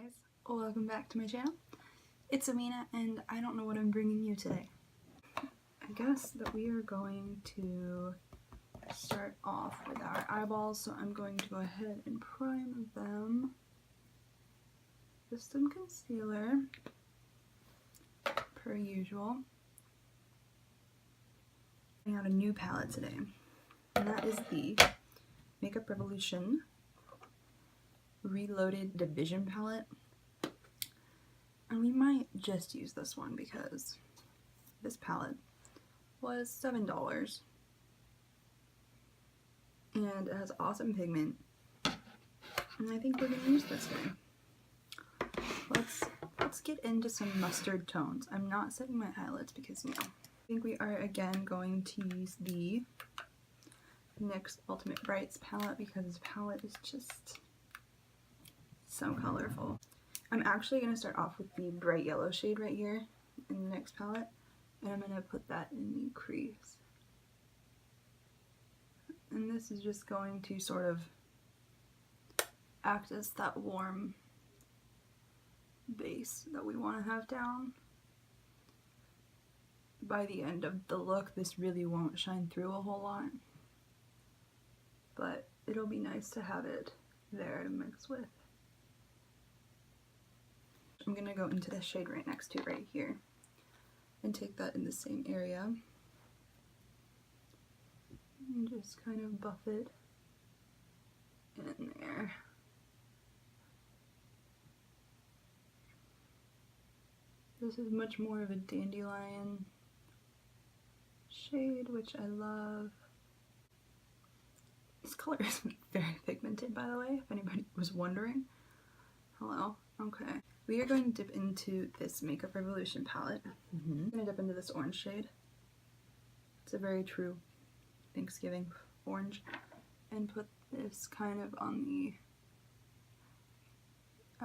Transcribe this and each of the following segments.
guys, welcome back to my channel. It's Amina and I don't know what I'm bringing you today. I guess that we are going to start off with our eyeballs, so I'm going to go ahead and prime them with some concealer, per usual. I got a new palette today, and that is the Makeup Revolution Reloaded Division palette. And we might just use this one because this palette was $7 and it has awesome pigment, and I think we're gonna use this guy. Let's get into some mustard tones. I'm not setting my eyelids because, you know, I think we are again going to use the NYX Ultimate Brights palette because this palette is just so colorful. I'm actually going to start off with the bright yellow shade right here in the NYX palette, and I'm going to put that in the crease. And this is just going to sort of act as that warm base that we want to have down. By the end of the look, this really won't shine through a whole lot, but it'll be nice to have it there to mix with. I'm going to go into the shade right next to it right here and take that in the same area and just kind of buff it in there. This is much more of a dandelion shade, which I love. This color is very pigmented, by the way, if anybody was wondering. Hello. Okay. We are going to dip into this Makeup Revolution palette. I'm going to dip into this orange shade. It's a very true Thanksgiving orange. And put this kind of on the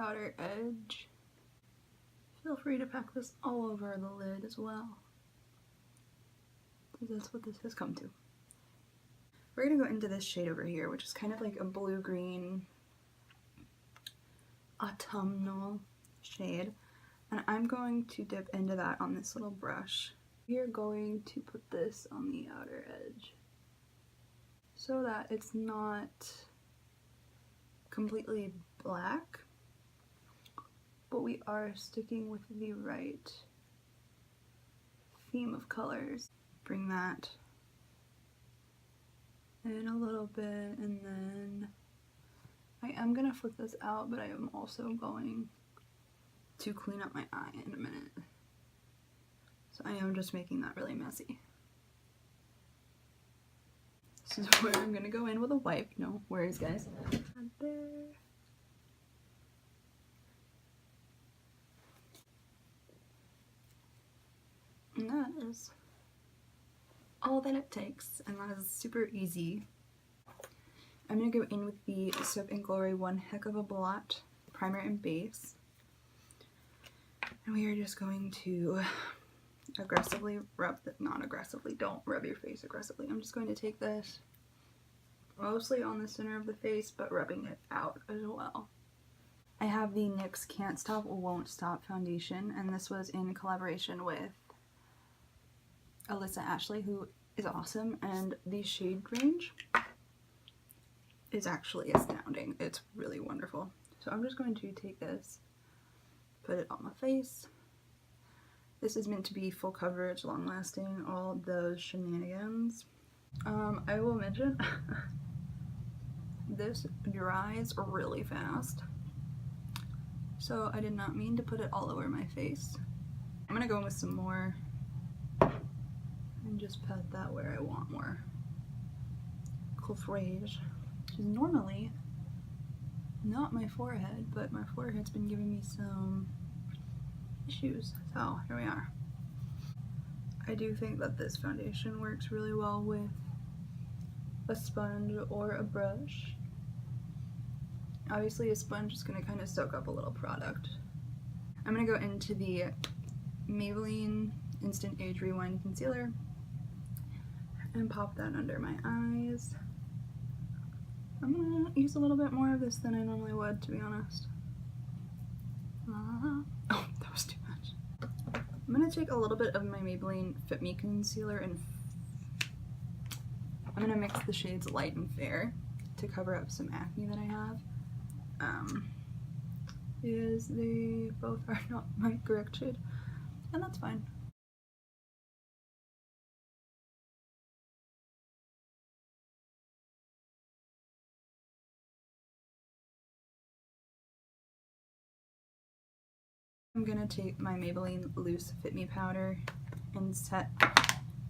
outer edge. Feel free to pack this all over the lid as well, because that's what this has come to. We're going to go into this shade over here, which is kind of like a blue-green autumnal shade, and I'm going to dip into that on this little brush. We are going to put this on the outer edge so that it's not completely black, but we are sticking with the right theme of colors. Bring that in a little bit, and then I am going to flip this out, but I am also going to clean up my eye in a minute. So I am just making that really messy. This is where I'm going to go in with a wipe. No worries, guys. Right there. And that is all that it takes, and that is super easy. I'm going to go in with the Soap & Glory One Heck of a Blot primer and base. And we are just going to aggressively rub it, not aggressively, don't rub your face aggressively. I'm just going to take this mostly on the center of the face, but rubbing it out as well. I have the NYX Can't Stop Won't Stop foundation, and this was in collaboration with Alyssa Ashley, who is awesome, and the shade range is actually astounding. It's really wonderful. So I'm just going to take this, put it on my face. This is meant to be full coverage, long lasting, all those shenanigans. I will mention this dries really fast, so I did not mean to put it all over my face. I'm gonna go in with some more and just pat that where I want more coverage, which is normally not my forehead, but my forehead's been giving me some issues, so here we are. I do think that this foundation works really well with a sponge or a brush. Obviously a sponge is going to kind of soak up a little product. I'm going to go into the Maybelline Instant Age Rewind Concealer and pop that under my eyes. I'm gonna use a little bit more of this than I normally would, to be honest. I'm going to take a little bit of my Maybelline Fit Me Concealer and I'm going to mix the shades Light and Fair to cover up some acne that I have. Because they both are not my correct shade, and that's fine. I'm gonna take my Maybelline Loose Fit Me powder and set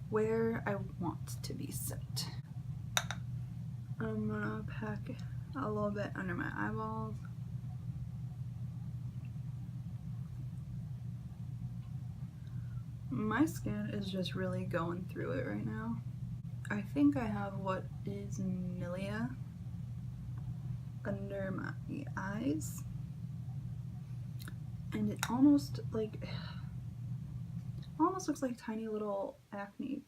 where I want to be set. I'm gonna pack a little bit under my eyeballs. My skin is just really going through it right now. I think I have what is milia under my eyes. And it almost looks like tiny little acne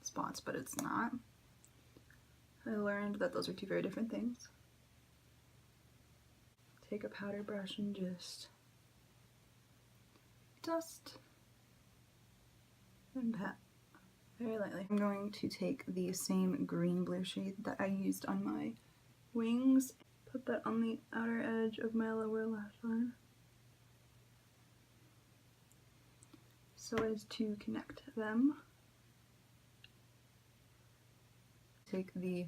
spots, but it's not. I learned that those are two very different things. Take a powder brush and just dust and pat very lightly. I'm going to take the same green blue shade that I used on my wings, put that on the outer edge of my lower lash line, so as to connect them. Take the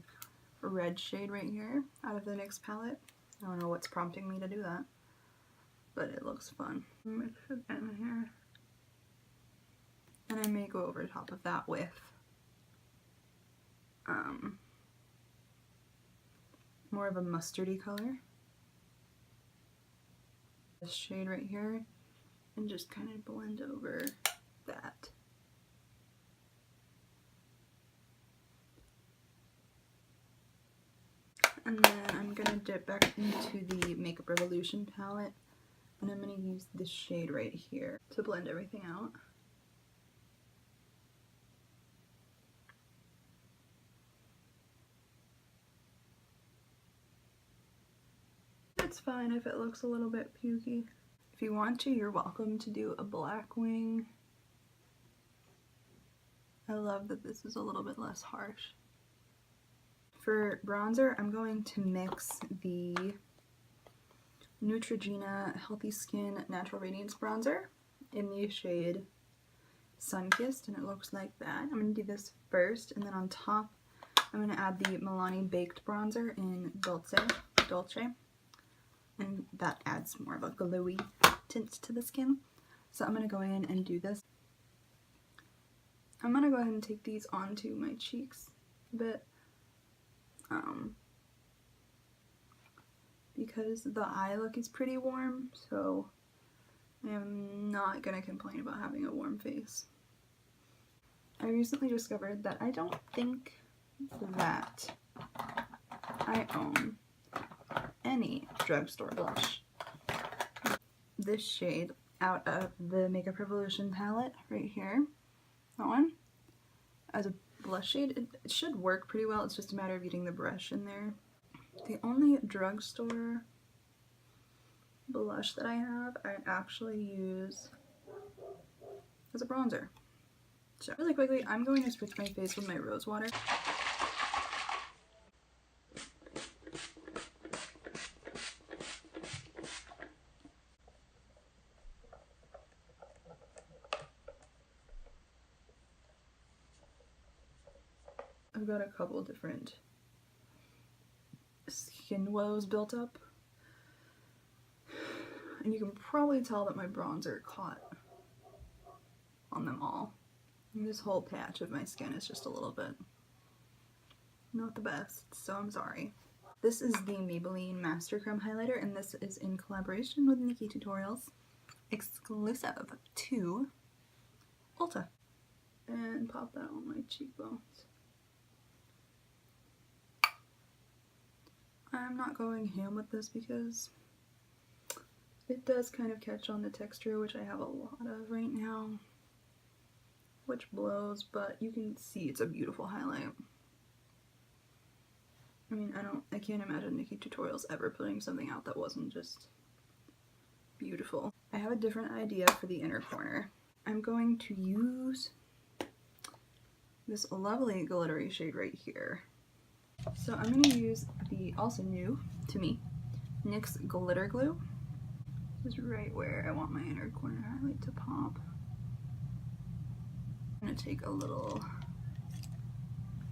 red shade right here out of the NYX palette. I don't know what's prompting me to do that, but it looks fun. Mix it in here. And I may go over top of that with more of a mustardy color. This shade right here, and just kind of blend over that. And then I'm gonna dip back into the Makeup Revolution palette, and I'm gonna use this shade right here to blend everything out. It's fine if it looks a little bit pukey. If you want to, you're welcome to do a black wing. I love that this is a little bit less harsh. For bronzer, I'm going to mix the Neutrogena Healthy Skin Natural Radiance Bronzer in the shade Sunkissed, and it looks like that. I'm going to do this first, and then on top, I'm going to add the Milani Baked Bronzer in Dolce. And that adds more of a glowy tint to the skin. So I'm going to go in and do this. I'm going to go ahead and take these onto my cheeks a bit. Because the eye look is pretty warm, so I am not going to complain about having a warm face. I recently discovered that I don't think that I own any drugstore blush. This shade out of the Makeup Revolution palette right here, that one, as a blush shade, it should work pretty well. It's just a matter of getting the brush in there. The only drugstore blush that I have, I actually use as a bronzer. So really quickly, I'm going to spritz my face with my rose water. I've got a couple different skin woes built up, and you can probably tell that my bronzer caught on them all. And this whole patch of my skin is just a little bit not the best, so I'm sorry. This is the Maybelline Master Chrome Highlighter, and this is in collaboration with NikkieTutorials, exclusive to Ulta. And pop that on my cheekbones. I'm not going ham with this because it does kind of catch on the texture, which I have a lot of right now, which blows, but you can see it's a beautiful highlight. I mean, I can't imagine NikkieTutorials ever putting something out that wasn't just beautiful. I have a different idea for the inner corner. I'm going to use this lovely glittery shade right here. So I'm going to use the, also new to me, NYX Glitter Glue. This is right where I want my inner corner highlight to pop. I'm going to take a little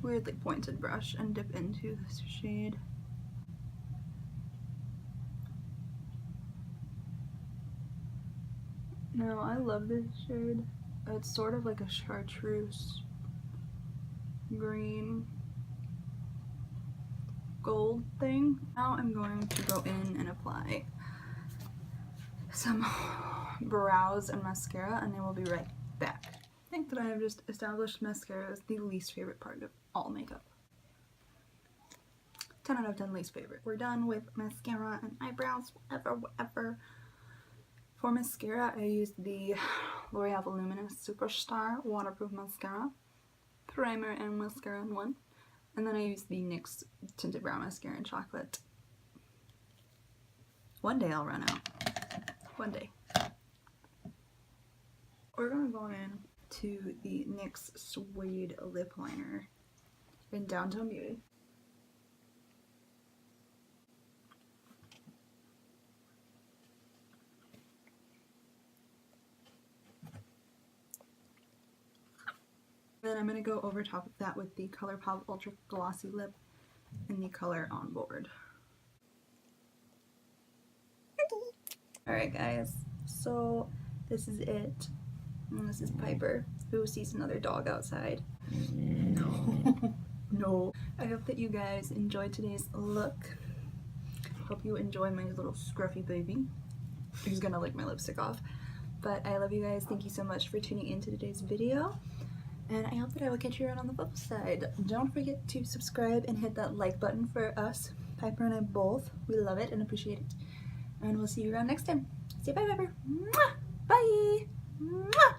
weirdly pointed brush and dip into this shade. Now I love this shade. It's sort of like a chartreuse green gold thing. Now I'm going to go in and apply some brows and mascara, and I will be right back. I think that I have just established mascara as the least favorite part of all makeup. 10 out of 10 least favorite. We're done with mascara and eyebrows, whatever. For mascara, I used the L'Oreal Voluminous Superstar Waterproof Mascara, primer and mascara in one. And then I used the NYX Tinted Brow Mascara in Chocolate. One day I'll run out. One day. We're gonna go in to the NYX Suede Lip Liner in Downtown Beauty. Then I'm going to go over top of that with the ColourPop Ultra Glossy Lip and the color On Board. Alright guys, so this is it. And this is Piper, who sees another dog outside. No. No. I hope that you guys enjoyed today's look. Hope you enjoy my little scruffy baby. He's gonna lick my lipstick off. But I love you guys. Thank you so much for tuning in to today's video. And I hope that I will catch you around on the flip side. Don't forget to subscribe and hit that like button for us, Piper and I both. We love it and appreciate it. And we'll see you around next time. Say bye, Piper. Mwah! Bye! Mwah!